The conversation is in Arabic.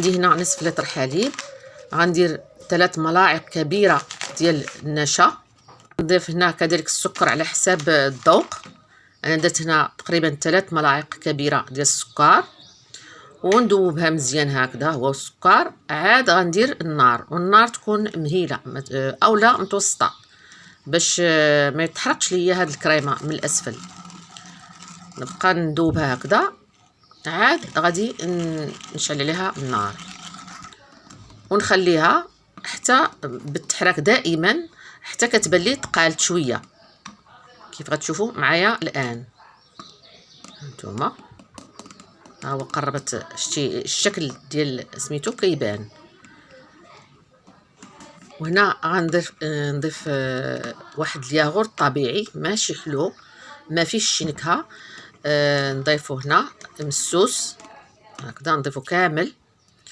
عندي هنا نصف لتر حليب، غندير 3 ملاعق كبيره ديال النشا، نضيف هنا كذلك السكر على حساب الذوق. انا درت هنا تقريبا 3 ملاعق كبيره ديال السكر، وندوبها مزيان هكذا هو والسكر. عاد غندير النار، والنار تكون مهيله اولا متوسطه باش ما يتحرقش ليا هاد الكريمه من الاسفل. نبقى ندوبها هكذا، عاد غادي نشعل عليها النار ونخليها حتى بالتحراك دائما حتى كتبان لي تقالت شويه كيف غتشوفوا معايا الان. هانتوما ها هو قربت، شتي الشكل ديال سميتو كيبان. وهنا نضيف واحد الياغورت طبيعي ماشي حلو، ما فيش شي نكهه. نضيفو هنا مسوس هكذا، نضيفو كامل